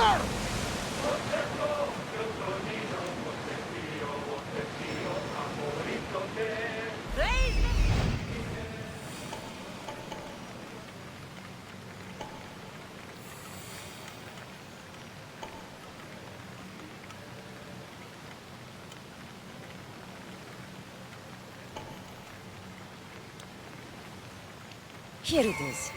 together! Here it is.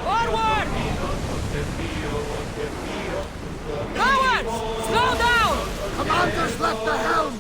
Forward! Cowards! Slow down! Commanders left the helm!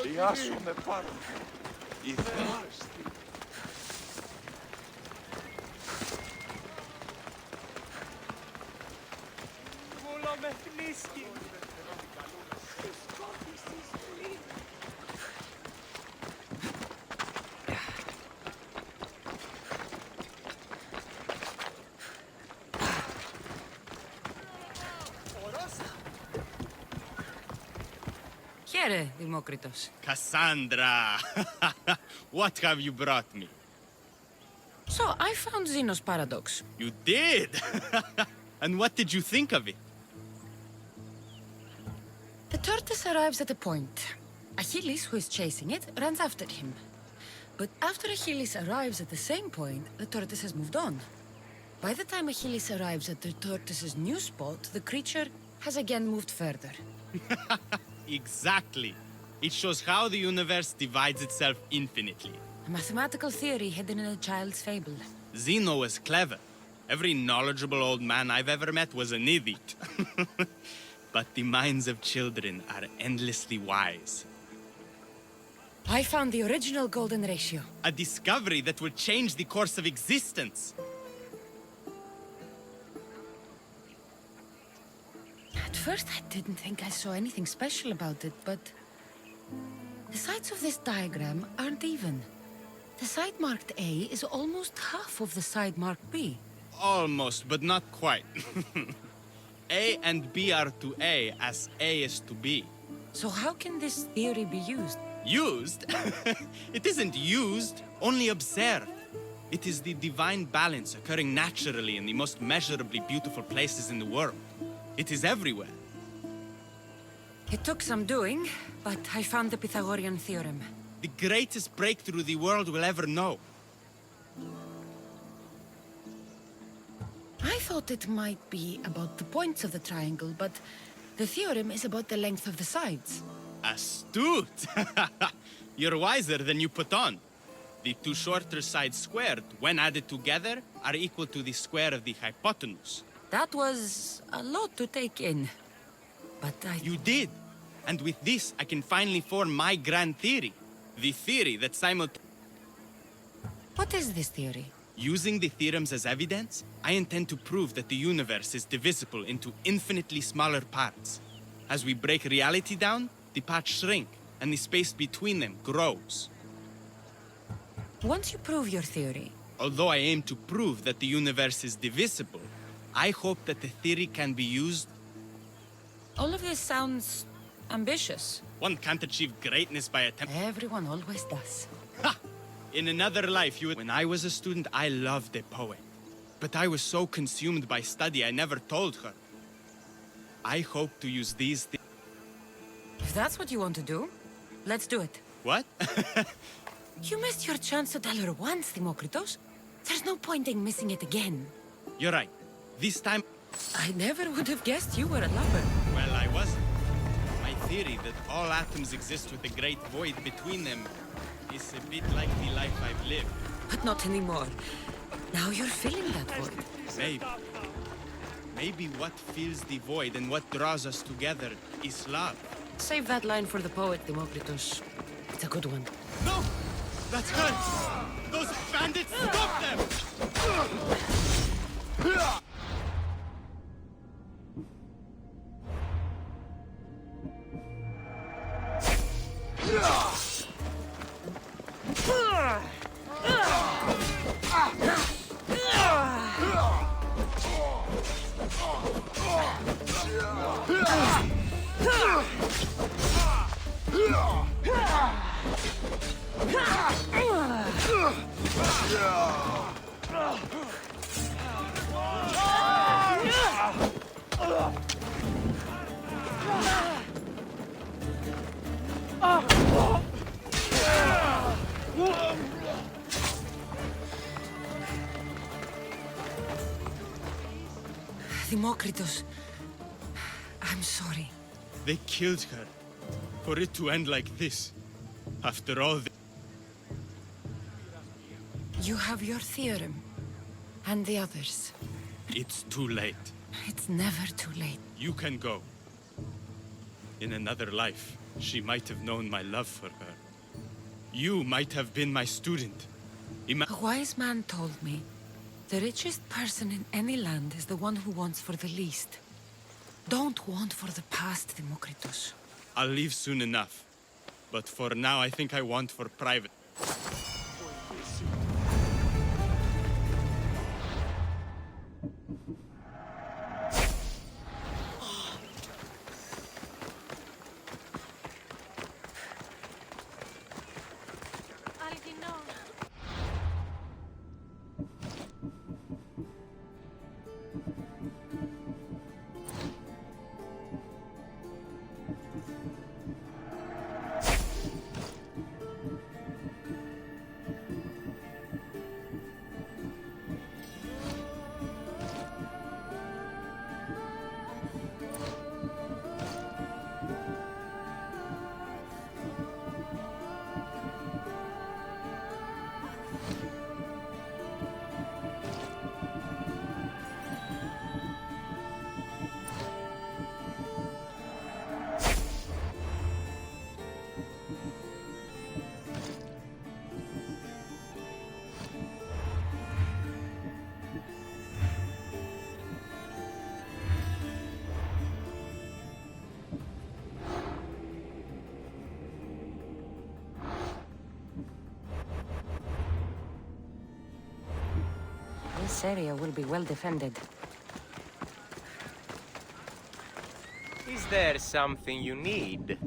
Διάσουμε πάνω. Η θέραστη. Μούλα με χλίσκει. Σκότησες πλήν. Χαίρε, Δημόκριτος. Cassandra! What have you brought me? So, I found Xenos Paradox. You did? And what did you think of it? The tortoise arrives at a point. Achilles, who is chasing it, runs after him. But after Achilles arrives at the same point, the tortoise has moved on. By the time Achilles arrives at the tortoise's new spot, the creature has again moved further. Exactly. It shows how the universe divides itself infinitely. A mathematical theory hidden in a child's fable. Zeno was clever. Every knowledgeable old man I've ever met was an idiot. But the minds of children are endlessly wise. I found the original golden ratio. A discovery that will change the course of existence. At first, I didn't think I saw anything special about it, but... the sides of this diagram aren't even. The side marked A is almost half of the side marked B. Almost, but not quite. A and B are to A as A is to B. So how can this theory be used? Used? It isn't used, only observed. It is the divine balance occurring naturally in the most measurably beautiful places in the world. It is everywhere. It took some doing, but I found the Pythagorean theorem. The greatest breakthrough the world will ever know. I thought it might be about the points of the triangle, but the theorem is about the length of the sides. Astute! You're wiser than you put on. The two shorter sides squared, when added together, are equal to the square of the hypotenuse. That was a lot to take in. But You did! And with this, I can finally form my grand theory. The theory that What is this theory? Using the theorems as evidence, I intend to prove that the universe is divisible into infinitely smaller parts. As we break reality down, the parts shrink, and the space between them grows. Once you prove your theory, Although I aim to prove that the universe is divisible, I hope that the theory can be used. all of this sounds ambitious. One can't achieve greatness by attempt. Everyone always does. Ha! In another life, When I was a student, I loved a poet. But I was so consumed by study, I never told her. I hope to use these If that's what you want to do, let's do it. What? You missed your chance to tell her once, Demokritos. There's no point in missing it again. You're right. This time, I never would have guessed you were a lover. well, I wasn't. My theory that all atoms exist with a great void between them is a bit like the life I've lived. But not anymore. Now you're filling that void. Maybe. Maybe what fills the void and what draws us together is love. Save that line for the poet, Demokritos. It's a good one. No! That's her! Those bandits, stop them! Demokritos, I'm sorry. They killed her. For it to end like this. After all You have your theorem. And the others. it's too late. It's never too late. You can go. In another life, she might have known my love for her. You might have been my student. A wise man told me, the richest person in any land is the one who wants for the least. Don't want for the past, Demokritos. I'll leave soon enough. But for now, I think I want for private. This area will be well defended. Is there something you need?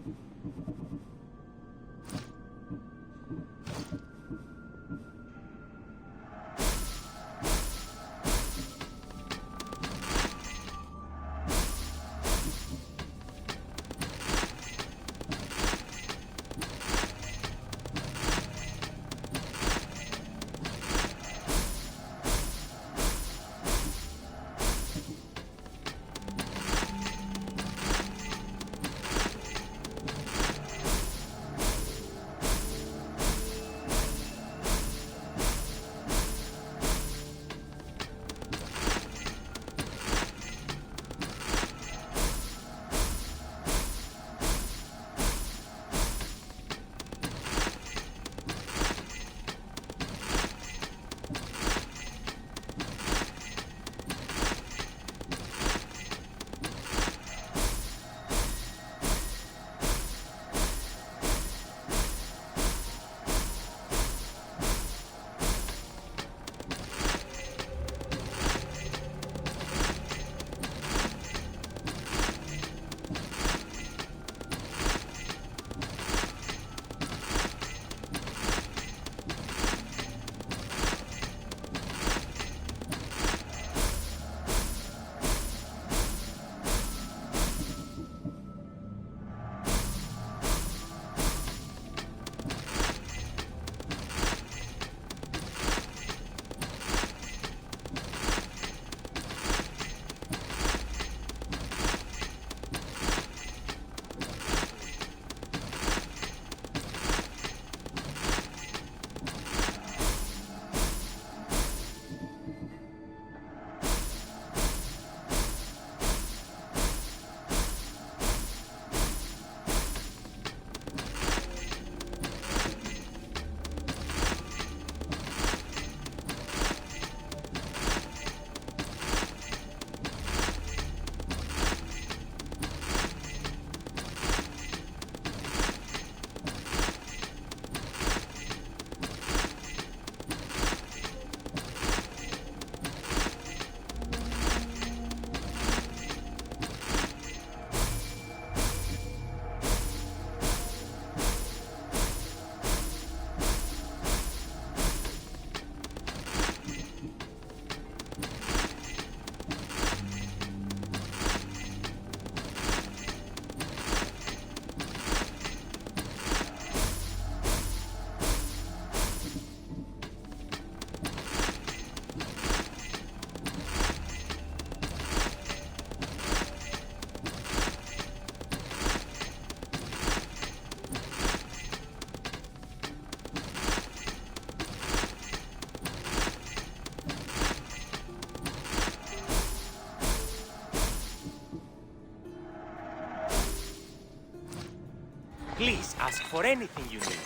Please ask for anything you need.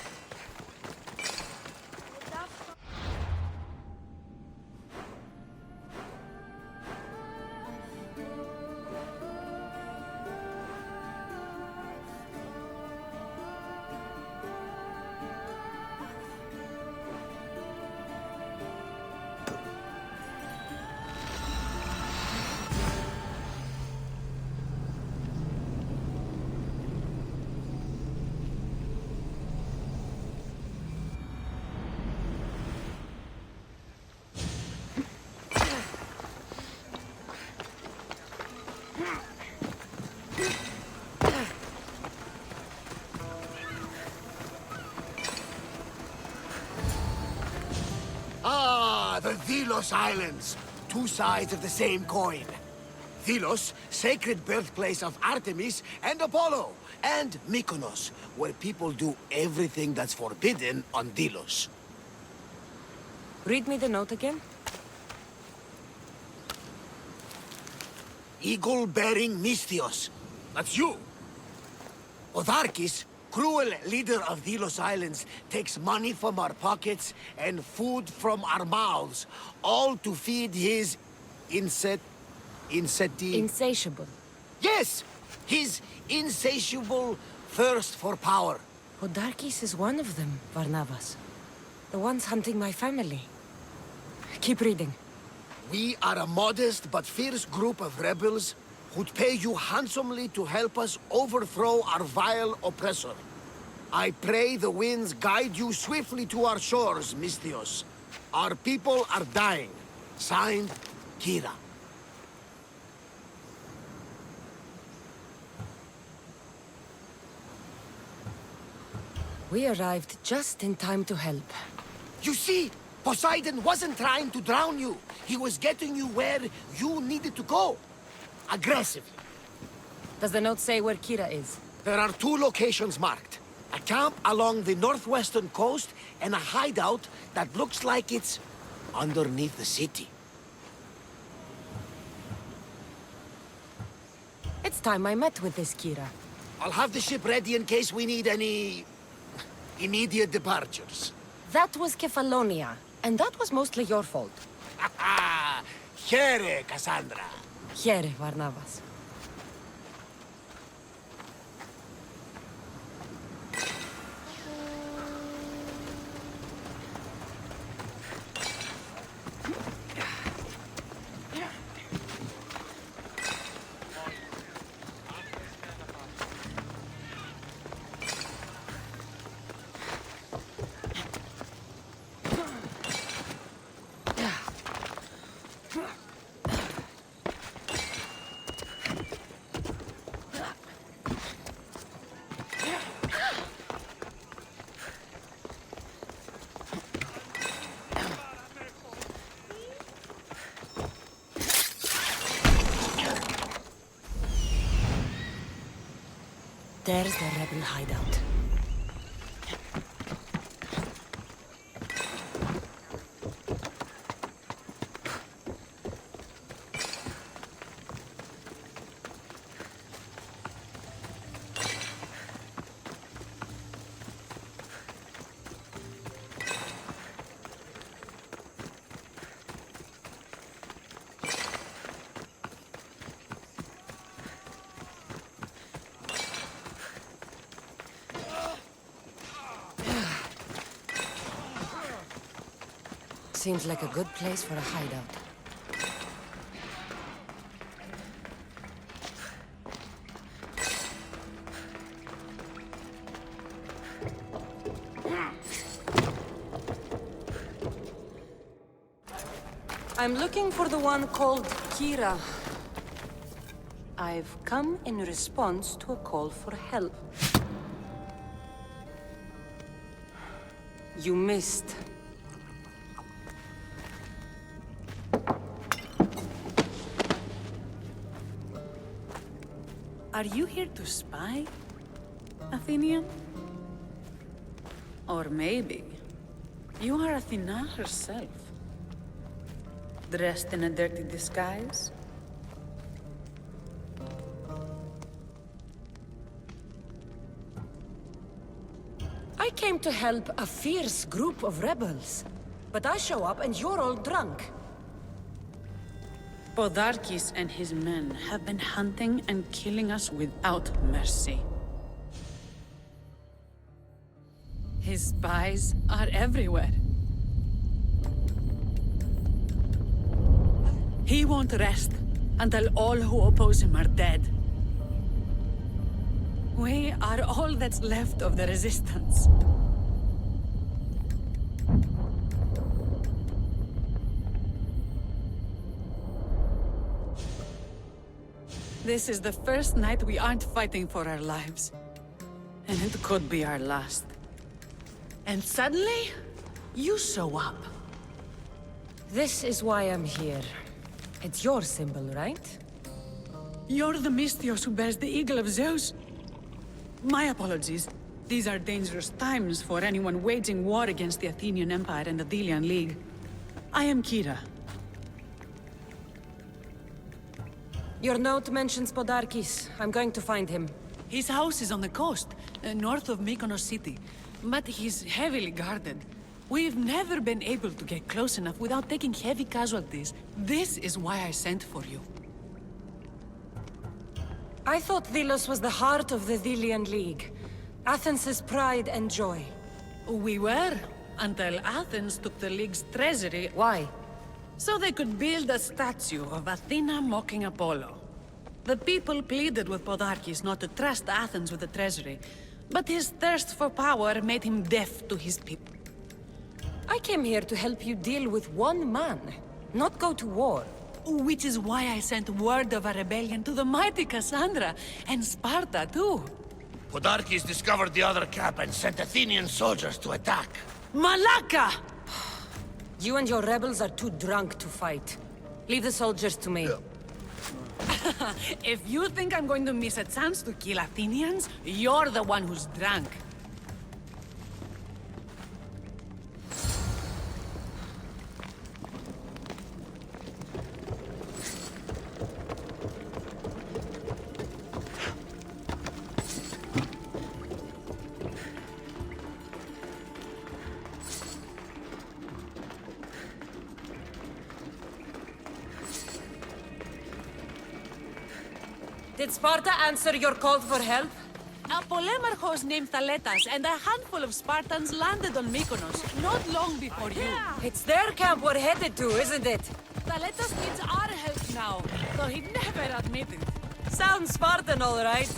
The Delos Islands. Two sides of the same coin. Delos, sacred birthplace of Artemis and Apollo. And Mykonos, where people do everything that's forbidden on Delos. Read me the note again. Eagle-bearing Mystios. That's you. Otharkis, cruel leader of Delos Islands, takes money from our pockets and food from our mouths, all to feed his Insatiable. Yes! His insatiable thirst for power. Odarkis is one of them, Varnavas. The ones hunting my family. Keep reading. We are a modest but fierce group of rebels who'd pay you handsomely to help us overthrow our vile oppressor. I pray the winds guide you swiftly to our shores, Misthios. Our people are dying. Signed, Kira. We arrived just in time to help. You see, Poseidon wasn't trying to drown you. He was getting you where you needed to go. Aggressively. Does the note say where Kira is? There are 2 locations marked. A camp along the northwestern coast, and a hideout that looks like it's underneath the city. It's time I met with this Kira. I'll have the ship ready in case we need any immediate departures. That was Kefalonia, and that was mostly your fault. Here, Cassandra. Here, Varnavas. There's the rebel hideout. Seems like a good place for a hideout. I'm looking for the one called Kira. I've come in response to a call for help. You missed. Are you here to spy, Athenian? Or maybe you are Athena herself, dressed in a dirty disguise? I came to help a fierce group of rebels. But I show up and you're all drunk. Podarkis and his men have been hunting and killing us without mercy. His spies are everywhere. He won't rest until all who oppose him are dead. We are all that's left of the resistance. This is the first night we aren't fighting for our lives. And it could be our last. And suddenly, you show up. This is why I'm here. It's your symbol, right? You're the Misthios who bears the eagle of Zeus. My apologies. These are dangerous times for anyone waging war against the Athenian Empire and the Delian League. I am Kira. Your note mentions Podarkis. I'm going to find him. His house is on the coast, north of Mykonos city. But he's heavily guarded. We've never been able to get close enough without taking heavy casualties. This is why I sent for you. I thought Delos was the heart of the Delian League. Athens' pride and joy. We were, until Athens took the League's treasury. Why? so they could build a statue of Athena mocking Apollo. The people pleaded with Podarkes not to trust Athens with the treasury, but his thirst for power made him deaf to his people. I came here to help you deal with one man, not go to war. Which is why I sent word of a rebellion to the mighty Cassandra, and Sparta too. Podarkes discovered the other camp and sent Athenian soldiers to attack. Malaka! You and your rebels are too drunk to fight. Leave the soldiers to me. If you think I'm going to miss a chance to kill Athenians, you're the one who's drunk. Did Sparta answer your call for help? A Polemarchos named Thaletas and a handful of Spartans landed on Mykonos, not long before you. It's their camp we're headed to, isn't it? Thaletas needs our help now, though he'd never admit it. Sounds Spartan, all right.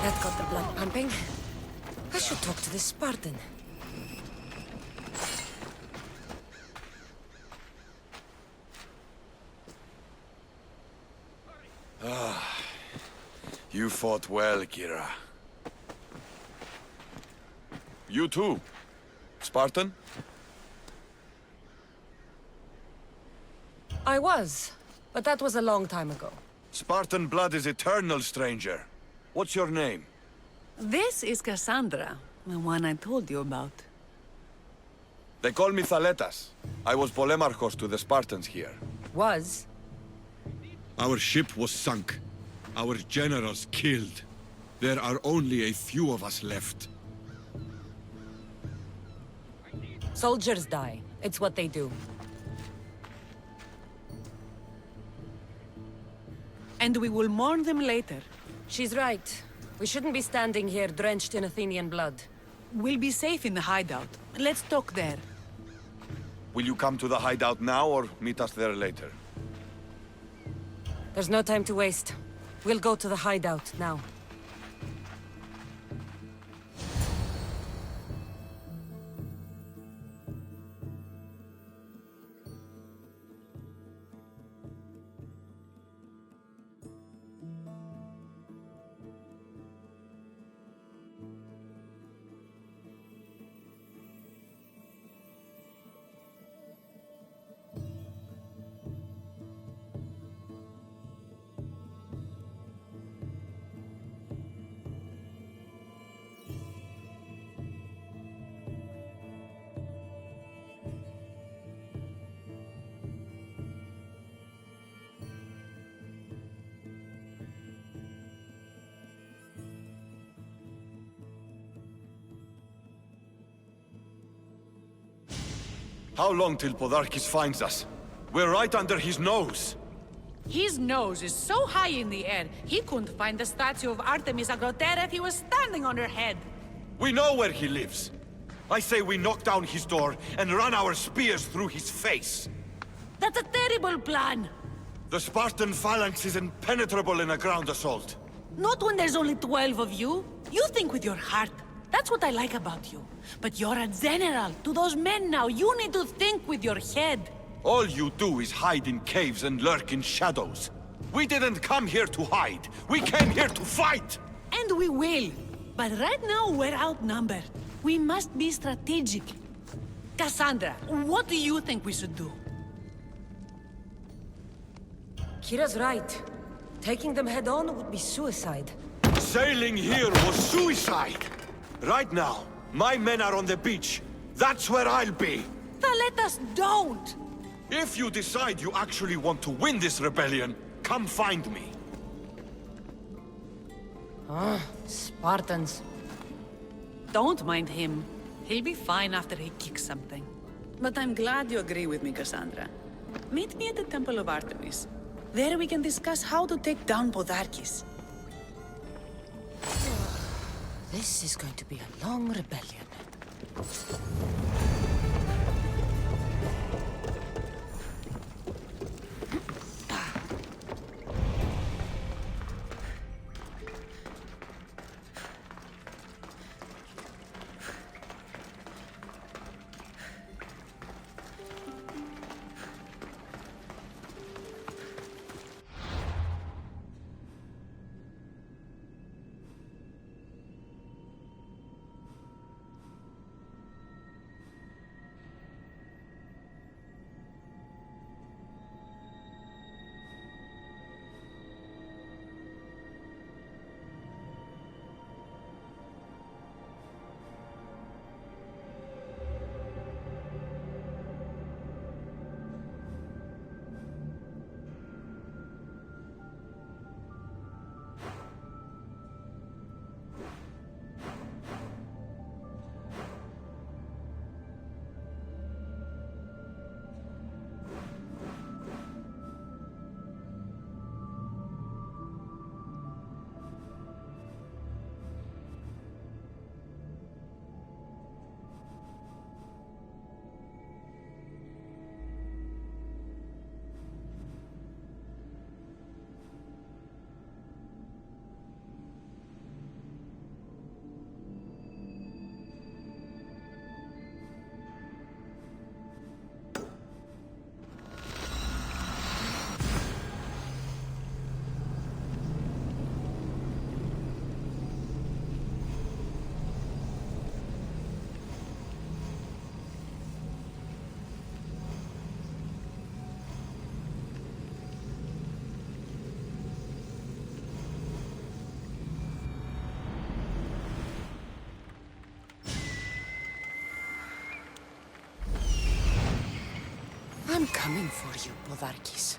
That got the blood pumping. I should talk to this Spartan. You fought well, Kira. You too. Spartan? I was, but that was a long time ago. Spartan blood is eternal, stranger. What's your name? This is Cassandra, the one I told you about. They call me Thaletas. I was Polemarchos to the Spartans here. Was? Our ship was sunk. Our generals killed. There are only a few of us left. Soldiers die. It's what they do. And we will mourn them later. She's right. We shouldn't be standing here drenched in Athenian blood. We'll be safe in the hideout. Let's talk there. Will you come to the hideout now or meet us there later? There's no time to waste. We'll go to the hideout now. How long till Podarkis finds us? We're right under his nose. His nose is so high in the air, he couldn't find the statue of Artemis Agrotera if he was standing on her head. We know where he lives. I say we knock down his door and run our spears through his face. That's a terrible plan. The Spartan phalanx is impenetrable in a ground assault. Not when there's only 12 of you. You think with your heart. That's what I like about you. But you're a general. To those men now, you need to think with your head. All you do is hide in caves and lurk in shadows. We didn't come here to hide. We came here to fight! And we will. But right now, we're outnumbered. We must be strategic. Cassandra, what do you think we should do? Kira's right. Taking them head on would be suicide. Sailing here was suicide! Right now, my men are on the beach. That's where I'll be! Thaletas, don't! If you decide you actually want to win this rebellion, come find me. Spartans. Don't mind him. He'll be fine after he kicks something. But I'm glad you agree with me, Cassandra. Meet me at the Temple of Artemis. There we can discuss how to take down Podarkis. This is going to be a long rebellion. I'm coming for you, Podarkis.